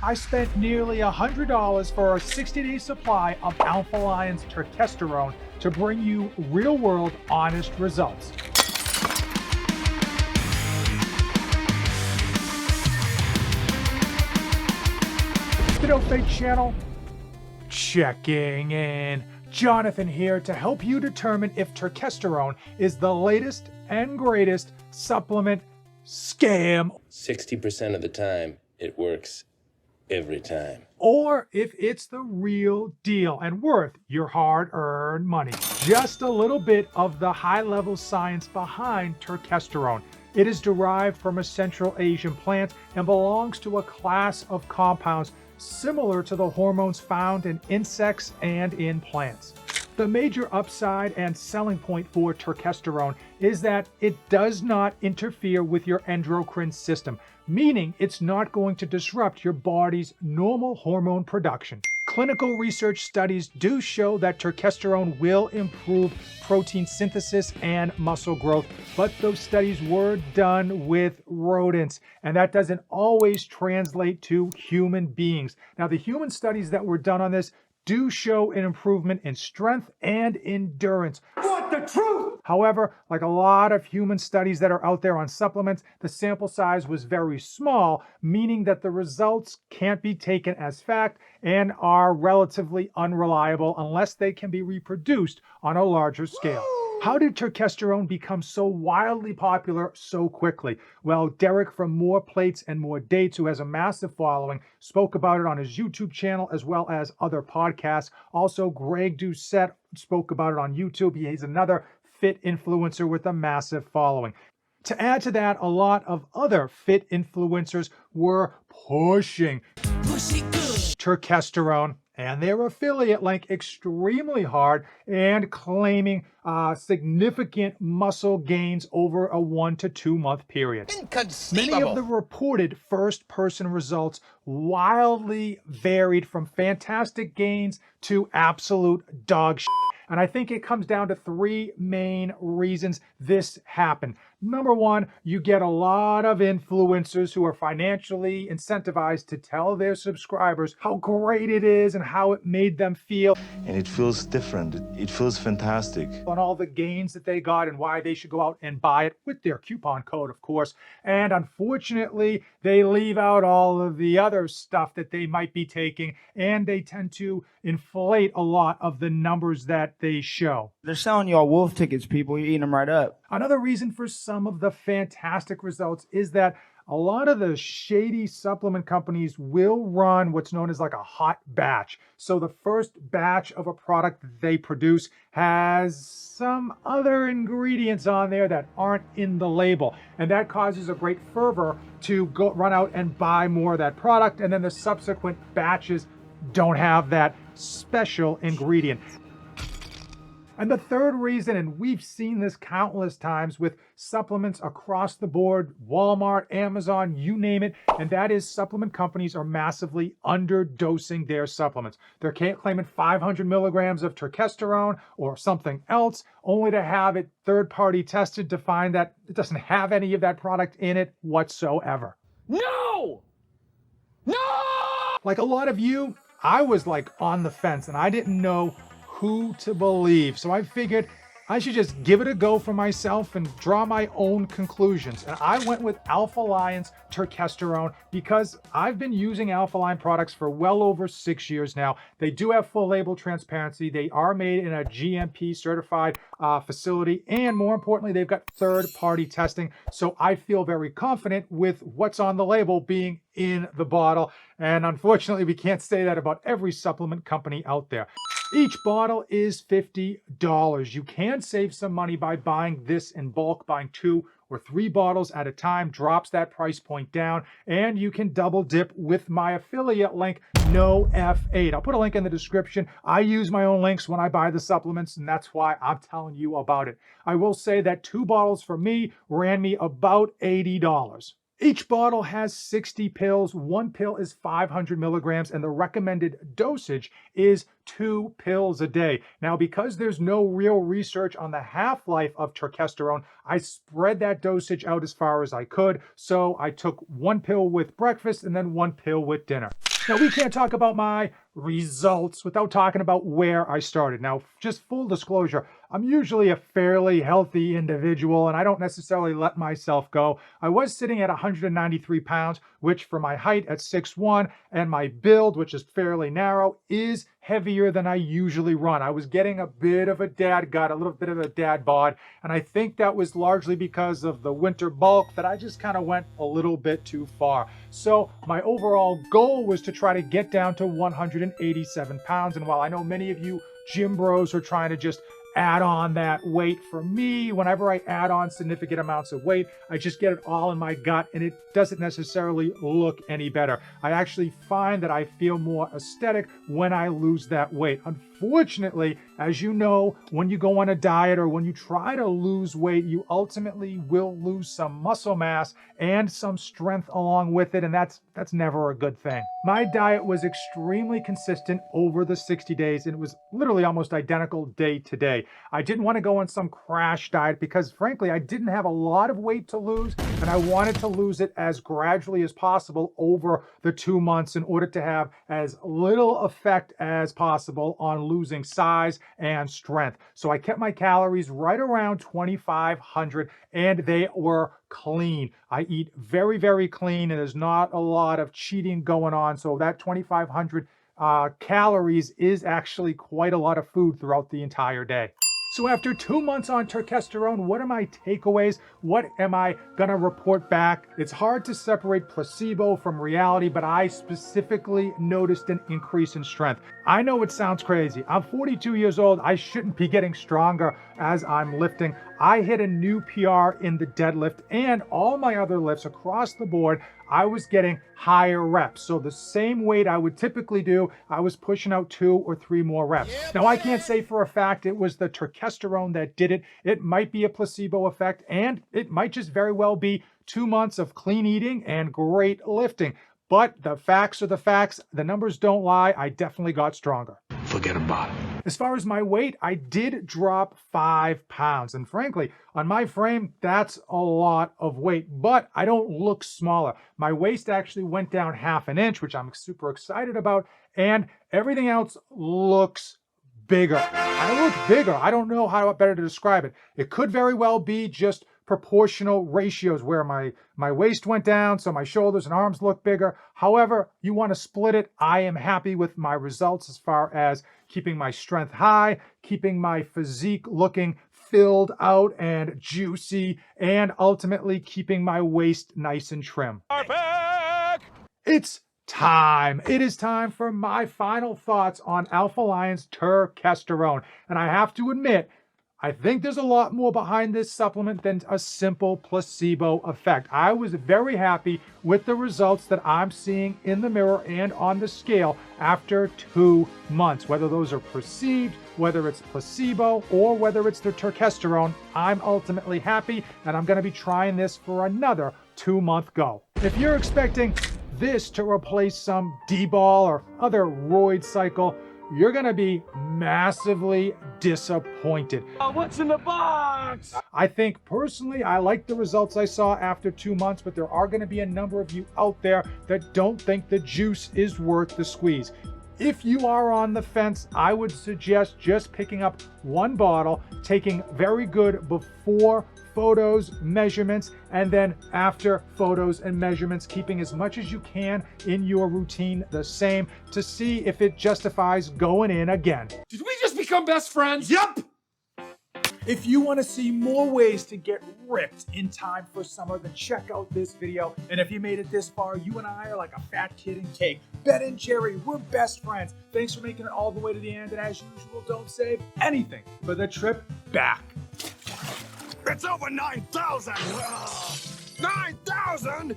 I spent nearly $100 for a 60-day supply of Alpha Lion's Turkesterone to bring you real-world, honest results. The Fake channel, checking in. Jonathan here to help you determine if turkesterone is the latest and greatest supplement scam. 60% of the time, it works every time. Or if it's the real deal and worth your hard-earned money. Just a little bit of the high-level science behind turkesterone. It is derived from a Central Asian plant and belongs to a class of compounds similar to the hormones found in insects and in plants. The major upside and selling point for turkesterone is that it does not interfere with your endocrine system, meaning it's not going to disrupt your body's normal hormone production. Clinical research studies do show that turkesterone will improve protein synthesis and muscle growth, but those studies were done with rodents, and that doesn't always translate to human beings. Now, the human studies that were done on this do show an improvement in strength and endurance. What the truth? However, like a lot of human studies that are out there on supplements, the sample size was very small, meaning that the results can't be taken as fact and are relatively unreliable unless they can be reproduced on a larger scale. How did turkesterone become so wildly popular so quickly? Well, Derek from More Plates and More Dates, who has a massive following, spoke about it on his YouTube channel as well as other podcasts. Also, Greg Doucette spoke about it on YouTube. He's another fit influencer with a massive following. To add to that, a lot of other fit influencers were pushing turkesterone and their affiliate link extremely hard and claiming significant muscle gains over a 1 to 2 month period. Inconceivable. Many of the reported first-person results wildly varied from fantastic gains to absolute dog shit. And I think it comes down to 3 main reasons this happened. Number 1, you get a lot of influencers who are financially incentivized to tell their subscribers how great it is and how it made them feel. And it feels different. It feels fantastic. On all the gains that they got and why they should go out and buy it with their coupon code, of course. And unfortunately, they leave out all of the other stuff that they might be taking, and they tend to inflate a lot of the numbers that they show. They're selling y'all wolf tickets, people. You're eating them right up. Another reason for some of the fantastic results is that a lot of the shady supplement companies will run what's known as like a hot batch. So the first batch of a product that they produce has some other ingredients on there that aren't in the label. And that causes a great fervor to go run out and buy more of that product. And then the subsequent batches don't have that special ingredient. And the third reason, and we've seen this countless times with supplements across the board, Walmart, Amazon, you name it, and that is supplement companies are massively underdosing their supplements. They're claiming 500 milligrams of turkesterone or something else, only to have it third-party tested to find that it doesn't have any of that product in it whatsoever. No! No! Like a lot of you, I was like on the fence and I didn't know who to believe. So I figured I should just give it a go for myself and draw my own conclusions. And I went with Alpha Lion's Turkesterone because I've been using Alpha Lion products for well over 6 years now. They do have full label transparency. They are made in a GMP certified facility. And more importantly, they've got third-party testing. So I feel very confident with what's on the label being in the bottle. And unfortunately, we can't say that about every supplement company out there. Each bottle is $50. You can save some money by buying this in bulk. Buying 2 or 3 bottles at a time drops that price point down, and you can double dip with my affiliate link, NoF8. I'll put a link in the description. I use my own links when I buy the supplements, and that's why I'm telling you about it. I will say that 2 bottles for me ran me about $80. Each bottle has 60 pills. 1 pill is 500 milligrams, and the recommended dosage is 2 pills a day. Now, because there's no real research on the half-life of turkesterone, I spread that dosage out as far as I could. So I took 1 pill with breakfast and then 1 pill with dinner. Now, we can't talk about my results without talking about where I started. Now, just full disclosure, I'm usually a fairly healthy individual and I don't necessarily let myself go. I was sitting at 193 pounds, which for my height at 6'1" and my build, which is fairly narrow, is heavier than I usually run. I was getting a bit of a dad gut, a little bit of a dad bod, and I think that was largely because of the winter bulk that I just kind of went a little bit too far. So my overall goal was to try to get down to 187 pounds. And while I know many of you gym bros are trying to just add on that weight, for me, whenever I add on significant amounts of weight, I just get it all in my gut and it doesn't necessarily look any better. I actually find that I feel more aesthetic when I lose that weight. Unfortunately, as you know, when you go on a diet or when you try to lose weight, you ultimately will lose some muscle mass and some strength along with it, and that's never a good thing. My diet was extremely consistent over the 60 days, and it was literally almost identical day to day. I didn't want to go on some crash diet because, frankly, I didn't have a lot of weight to lose, and I wanted to lose it as gradually as possible over the 2 months in order to have as little effect as possible on losing size and strength. So I kept my calories right around 2,500 and they were clean. I eat very, very clean and there's not a lot of cheating going on. So that 2,500 calories is actually quite a lot of food throughout the entire day. So after 2 months on turkesterone, what are my takeaways? What am I gonna report back? It's hard to separate placebo from reality, but I specifically noticed an increase in strength. I know it sounds crazy. I'm 42 years old. I shouldn't be getting stronger as I'm lifting. I hit a new PR in the deadlift and all my other lifts across the board. I was getting higher reps. So the same weight I would typically do, I was pushing out 2 or 3 more reps. Now, I can't say for a fact it was the turkesterone that did it. It might be a placebo effect, and it might just very well be 2 months of clean eating and great lifting. But the facts are the facts. The numbers don't lie. I definitely got stronger. Forget about it. As far as my weight, I did drop 5 pounds. And frankly, on my frame, that's a lot of weight, but I don't look smaller. My waist actually went down 1/2 inch, which I'm super excited about. And everything else looks bigger. I look bigger. I don't know how better to describe it. It could very well be just proportional ratios where my waist went down, so my shoulders and arms look bigger. However you want to split it, I am happy with my results as far as keeping my strength high, keeping my physique looking filled out and juicy, and ultimately keeping my waist nice and trim. It's time. It is time for my final thoughts on Alpha Lion's turkesterone. And I have to admit, I think there's a lot more behind this supplement than a simple placebo effect. I was very happy with the results that I'm seeing in the mirror and on the scale after 2 months. Whether those are perceived, whether it's placebo, or whether it's the turkesterone, I'm ultimately happy, and I'm going to be trying this for another 2-month go. If you're expecting this to replace some D-ball or other roid cycle, you're gonna be massively disappointed. What's in the box? I think personally, I like the results I saw after 2 months, but there are gonna be a number of you out there that don't think the juice is worth the squeeze. If you are on the fence, I would suggest just picking up 1 bottle, taking very good before photos, measurements, and then after photos and measurements, keeping as much as you can in your routine the same to see if it justifies going in again. Did we just become best friends? Yup! If you want to see more ways to get ripped in time for summer, then check out this video. And if you made it this far, you and I are like a fat kid in cake. Ben and Jerry, we're best friends. Thanks for making it all the way to the end. And as usual, don't save anything for the trip back. It's over 9,000! 9,000?!